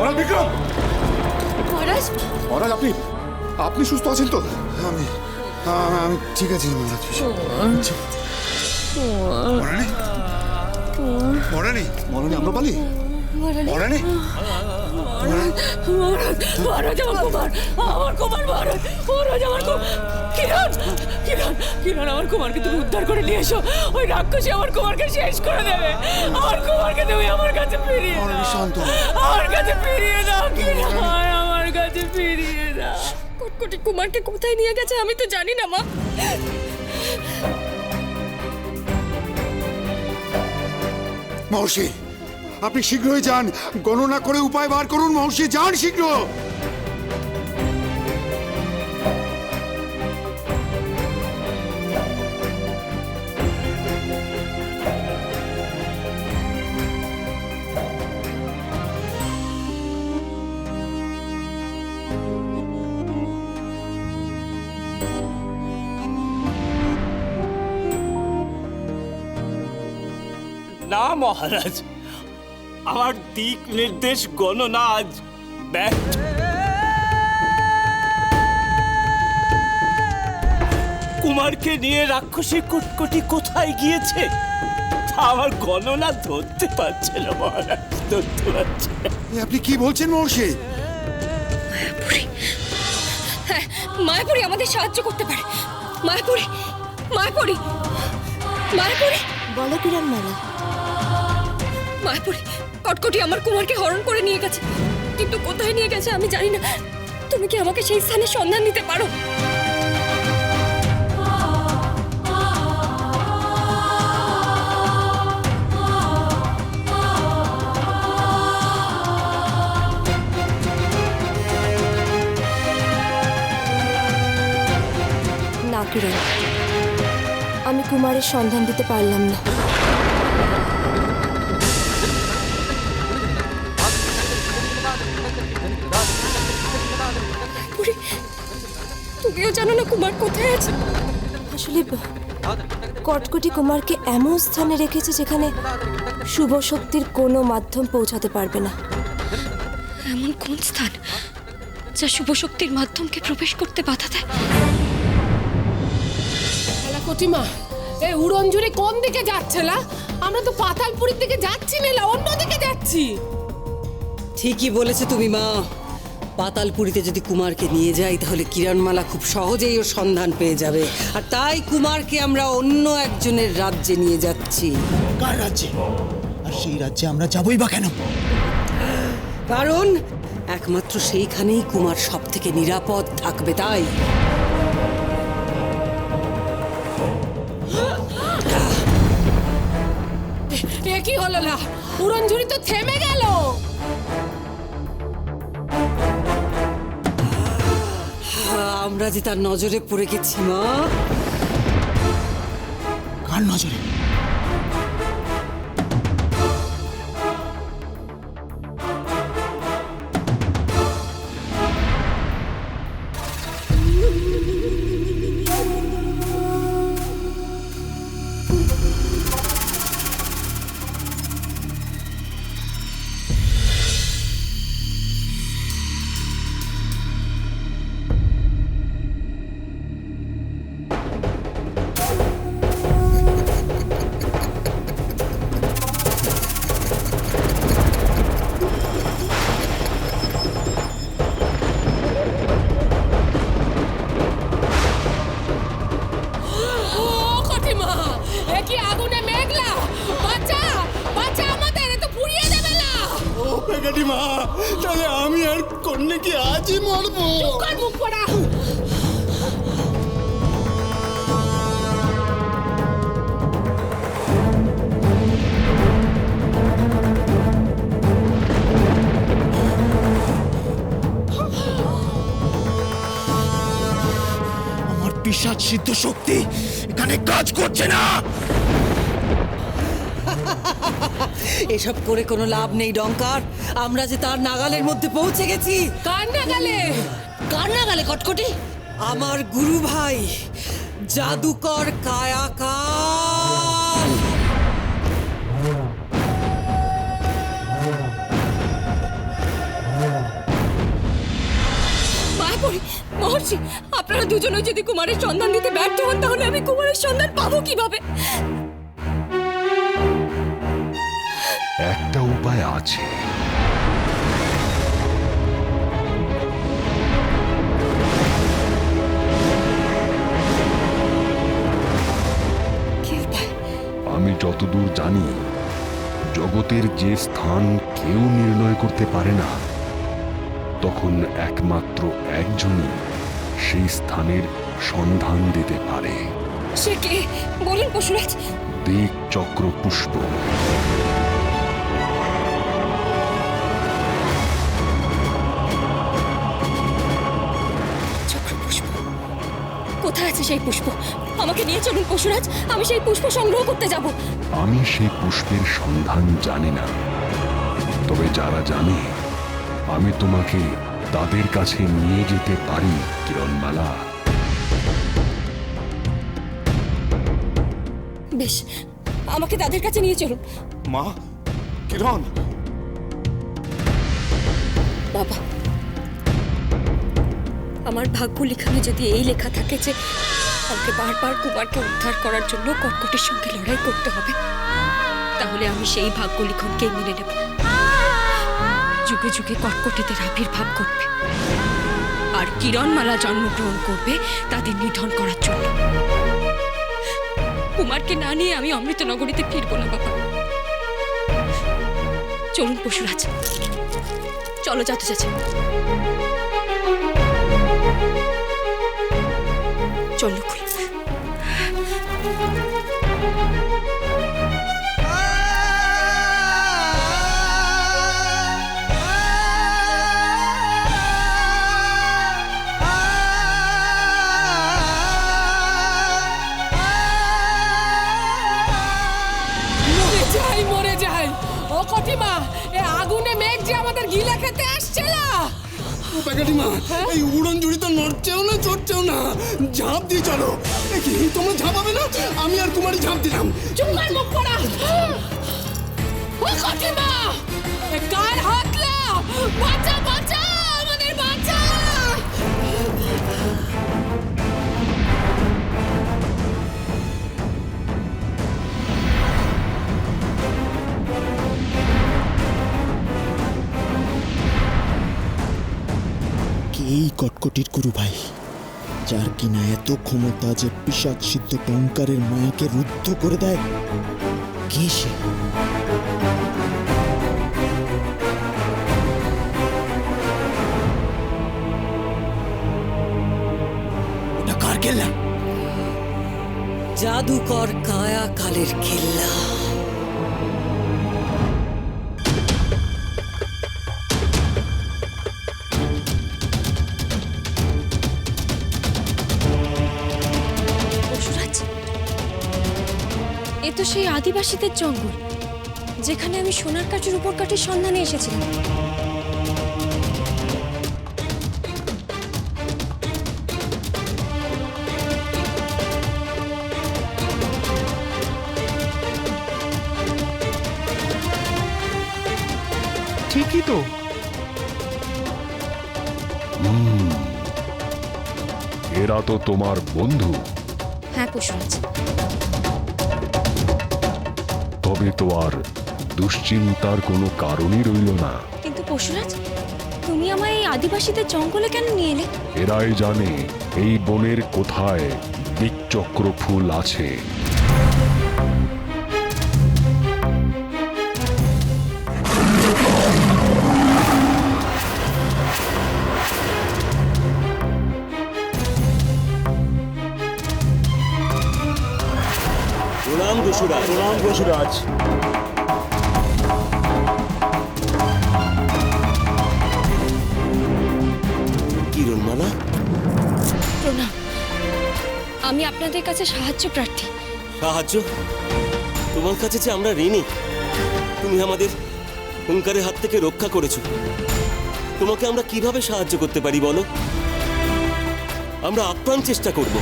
মহারাজ বিক্রম! মহারাজ মহারাজ, আপনি আপনি সুস্থ আছেন তো? আমি আমি ঠিক আছি মহারাজ। মরানি মরানি মহারানী আম্রপালি? মরানি মহারাজ আমার কুমার মহারাজ আমার কিরণ কিরণ কিরণ আমার কুমারকে তুমি উদ্ধার করে নিয়ে এসো। ওই রাক্ষসী আমার কুমারকে শেষ করে দেবে। আমার কুমারকে তুমি আমার কাছে ফিরিয়ে দাও। শান্ত আমার কাছে ফিরিয়ে দাও কিরণ, আমার কাছে ফিরিয়ে দাও। কটকটি কুমারকে কোথায় নিয়ে গেছে আমি তো জানি না মা। মহর্ষি, আপনি শীঘ্রই যান, গণনা করে উপায় বার করুন। মহর্ষি যান শীঘ্র। না মহারাজ, আমার দিক নির্দেশ গণনা আজ ব্যর্থ। কুমারকে নিয়ে রাক্ষসী কটকটি কোথায় গিয়েছে তা আমার গণনা ধরতে পারছে না মহারাজ, ধরতে পারছে না। আপনি কি বলছেন মহর্ষি? হ্যাঁ, মায়াপুরী আমাদের সাহায্য করতে পারে। মায়াপুরী মায়াপুরী মায়াপুরী বলো কিরণমালা। মায়াপুরী, কটকটি আমার কুমারকে হরণ করে নিয়ে গেছে, কিন্তু কোথায় নিয়ে গেছে আমি জানি না। তুমি কি আমাকে সেই স্থানের সন্ধান দিতে পারো? না কিরণ, আমি কুমারের সন্ধান দিতে পারলাম না। তুমিও জানো না কুমার কোথায় আছে? আসলে কটকটি কুমারকে এমন স্থানে রেখেছে যেখানে শুভ শক্তির কোনো মাধ্যম পৌঁছাতে পারবে না। এমন কোন স্থান যা শুভ শক্তির মাধ্যমকে প্রবেশ করতে বাধা দেয়? কটিমা, এই উড়নঝুরি কোন দিকে যাচ্ছে? না, আমরা তো পাতালপুরীর দিকে যাচ্ছি না, অন্য দিকে যাচ্ছি। ঠিকই বলেছো তুমি মা। পাতালপুরীতে যদি কুমারকে নিয়ে যাই তাহলে কিরণমালা খুব সহজেই ওর সন্ধান পেয়ে যাবে, আর তাই কুমারকে আমরা অন্য একজনের রাজ্যে নিয়ে যাচ্ছি। কার রাজ্যে? আর সেই রাজ্যে আমরা যাবই বা কেন? কারণ একমাত্র সেইখানেই কুমার সব থেকে নিরাপদ থাকবে, তাই। এ কি হলো? না, উড়নঝুরি তো থেমে গেল। আমরা যে তার নজরে পড়ে গেছি মা। কার নজরে? মা, তাহলে আমি আর কন্যা কি আজই মরবো? মুখ পড়া। আমার পিশাচ সিদ্ধ শক্তি এখানে কাজ করছে না। এসব করে কোনো লাভ নেই ডঙ্কার। আমরা যে তার নাগালের মধ্যে পৌঁছে গেছি। কার নাগালে? কার নাগালে কটকটি? আমার গুরু ভাই জাদুকর কায়াকাল। মহর্ষি, আপনারা দুজনে যদি কুমারের সন্ধান দিতে ব্যর্থ হন তাহলে আমি কুমারের সন্ধান পাবো কিভাবে? একটা উপায় আছে। কি উপায়? আমি যতদূর জানি, জগতের যে স্থান কেউ নির্ণয় করতে পারে না, তখন একমাত্র একজনই সেই স্থানের সন্ধান দিতে পারে। সে কে বলুন পশুরাজ? দিক চক্র পুষ্প। চক্র পুষ্প কোথায় আছে সেই পুষ্প? আমাকে নিয়ে চলুন পশুরাজ, আমি সেই পুষ্প সংগ্রহ করতে যাব। আমি সেই পুষ্পের সন্ধান জানি না, তবে যারা জানে আমি তোমাকে তাদের কাছে নিয়ে যেতে পারি কিরণমালা। বেশ, আমাকে তাদের কাছে নিয়ে চলুন। মা, কিরণ, বাবা, আমার ভাগ্য লিখানে যদি এই লেখা থাকে যে আমাকে বারবার কুমারকে উদ্ধার করার জন্য কর্কটের সঙ্গে লড়াই করতে হবে, তাহলে আমি সেই ভাগ্য লিখনকেই মেনে নেব। যুগে যুগে কর্কটেদের আবির্ভাব করবে, আর কিরণমালা জন্মগ্রহণ করবে তাদের নিধন করার জন্য। কুমারকে না নিয়ে আমি অমৃতনগরীতে ফিরবো না বাবা। চলুন পশুরাজ, চলো যাতে যাচ্ছে। চলো খুল। মরে যাই। ও কটিমা, এ আগুনে মেঘ যে আমাদের গিলা খেতে আসছে না। কাকিমা, এই উড়ন ঝুড়ি তো নড়ছেও না, চড়ছেও না। ঝাঁপ দিয়ে চলো। কি তোমরা ঝাঁপাবে না? আমি আর কুমারী ঝাঁপ দিলাম। চুম্মার মুখ পড়া। ও কটিমা, এ কার হাতলা? বাঁচা বাঁচা, আমাদের বাঁচা। এই কটকটির গুরু ভাই, যার কিনা এত ক্ষমতা যে পিশাচ সিদ্ধ টঙ্কারের মায়াকে রুদ্ধ করে দেয়। কে সে? ওটা কার খেলনা? জাদুকর কায়া কালের খেলা। এ তো সেই আদিবাসীদের জঙ্গল, যেখানে আমি সোনার কাঠের উপর কাঠের সন্ধানে এসেছিলাম। ঠিকই তো। এরা তো তোমার বন্ধু। হ্যাঁ পশুরাজ। তবে তো আর দুশ্চিন্তার কোনো কারণই রইল না। কিন্তু পশুরাজ, তুমি আমায় এই আদিবাসীদের জঙ্গলে কেন নিয়ে এলে? এরাই জানে এই বনের কোথায় দিকচক্র ফুল আছে। প্রণাম বসুরাজ। প্রণাম বসুরাজ। কিরণমালা, প্রণাম। আমি আপনাদের কাছে সাহায্য প্রার্থী। সাহায্য? তোমার কাছে যে আমরা ঋণী। তুমি আমাদের হুঙ্কারের হাত থেকে রক্ষা করেছো। তোমাকে আমরা কিভাবে সাহায্য করতে পারি বলো? আমরা আপ্রাণ চেষ্টা করব।